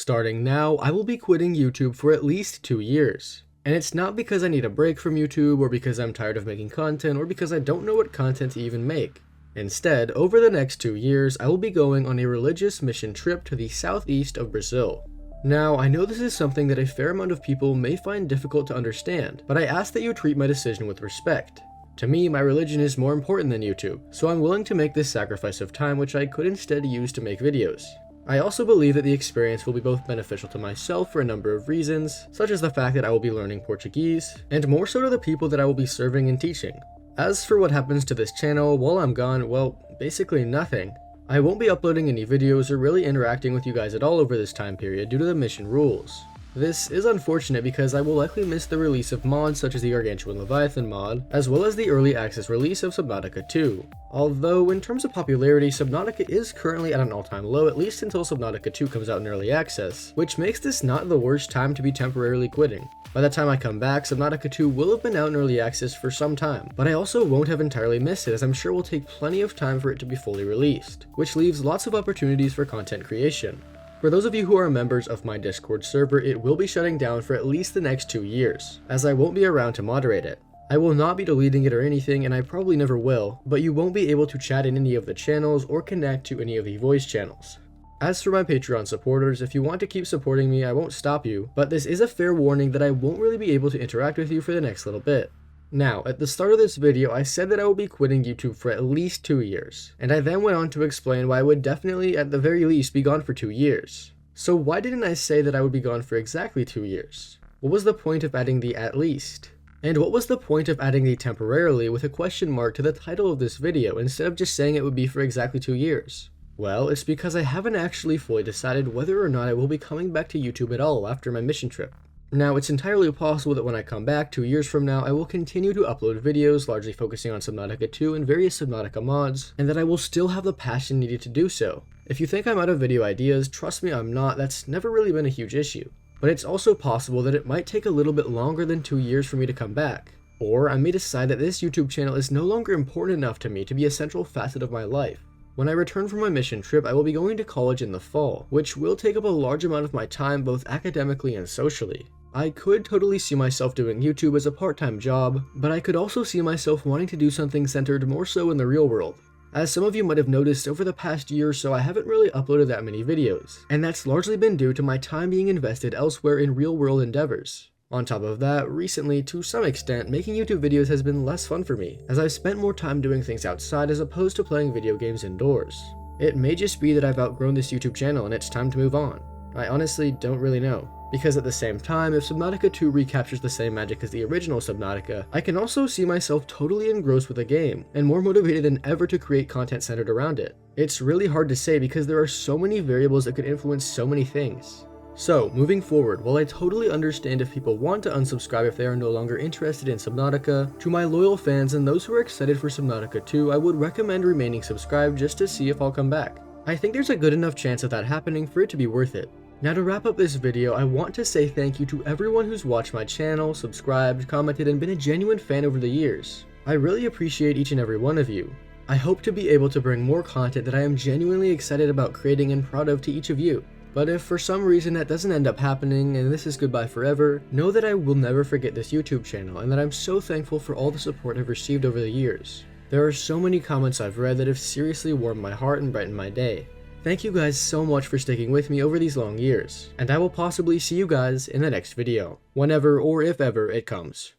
Starting now, I will be quitting YouTube for at least 2 years. And it's not because I need a break from YouTube, or because I'm tired of making content, or because I don't know what content to even make. Instead, over the next 2 years, I will be going on a religious mission trip to the southeast of Brazil. Now, I know this is something that a fair amount of people may find difficult to understand, but I ask that you treat my decision with respect. To me, my religion is more important than YouTube, so I'm willing to make this sacrifice of time which I could instead use to make videos. I also believe that the experience will be both beneficial to myself for a number of reasons, such as the fact that I will be learning Portuguese, and more so to the people that I will be serving and teaching. As for what happens to this channel while I'm gone, well, basically nothing. I won't be uploading any videos or really interacting with you guys at all over this time period due to the mission rules. This is unfortunate because I will likely miss the release of mods such as the Gargantuan Leviathan mod, as well as the early access release of Subnautica 2. Although, in terms of popularity, Subnautica is currently at an all-time low, at least until Subnautica 2 comes out in early access, which makes this not the worst time to be temporarily quitting. By the time I come back, Subnautica 2 will have been out in early access for some time, but I also won't have entirely missed it, as I'm sure it will take plenty of time for it to be fully released, which leaves lots of opportunities for content creation. For those of you who are members of my Discord server, it will be shutting down for at least the next 2 years, as I won't be around to moderate it. I will not be deleting it or anything, and I probably never will, but you won't be able to chat in any of the channels or connect to any of the voice channels. As for my Patreon supporters, if you want to keep supporting me, I won't stop you, but this is a fair warning that I won't really be able to interact with you for the next little bit. Now, at the start of this video, I said that I will be quitting YouTube for at least 2 years, and I then went on to explain why I would definitely, at the very least, be gone for 2 years. So why didn't I say that I would be gone for exactly 2 years? What was the point of adding the at least? And what was the point of adding the temporarily with a question mark to the title of this video instead of just saying it would be for exactly 2 years? Well, it's because I haven't actually fully decided whether or not I will be coming back to YouTube at all after my mission trip. Now, it's entirely possible that when I come back 2 years from now, I will continue to upload videos largely focusing on Subnautica 2 and various Subnautica mods, and that I will still have the passion needed to do so. If you think I'm out of video ideas, trust me, I'm not. That's never really been a huge issue. But it's also possible that it might take a little bit longer than 2 years for me to come back. Or I may decide that this YouTube channel is no longer important enough to me to be a central facet of my life. When I return from my mission trip, I will be going to college in the fall, which will take up a large amount of my time both academically and socially. I could totally see myself doing YouTube as a part-time job, but I could also see myself wanting to do something centered more so in the real world. As some of you might have noticed, over the past year or so I haven't really uploaded that many videos, and that's largely been due to my time being invested elsewhere in real-world endeavors. On top of that, recently, to some extent, making YouTube videos has been less fun for me, as I've spent more time doing things outside as opposed to playing video games indoors. It may just be that I've outgrown this YouTube channel and it's time to move on. I honestly don't really know. Because at the same time, if Subnautica 2 recaptures the same magic as the original Subnautica, I can also see myself totally engrossed with the game, and more motivated than ever to create content centered around it. It's really hard to say because there are so many variables that could influence so many things. So, moving forward, while I totally understand if people want to unsubscribe if they are no longer interested in Subnautica, to my loyal fans and those who are excited for Subnautica 2, I would recommend remaining subscribed just to see if I'll come back. I think there's a good enough chance of that happening for it to be worth it. Now, to wrap up this video, I want to say thank you to everyone who's watched my channel, subscribed, commented, and been a genuine fan over the years. I really appreciate each and every one of you. I hope to be able to bring more content that I am genuinely excited about creating and proud of to each of you. But if for some reason that doesn't end up happening and this is goodbye forever, know that I will never forget this YouTube channel and that I'm so thankful for all the support I've received over the years. There are so many comments I've read that have seriously warmed my heart and brightened my day. Thank you guys so much for sticking with me over these long years, and I will possibly see you guys in the next video, whenever or if ever it comes.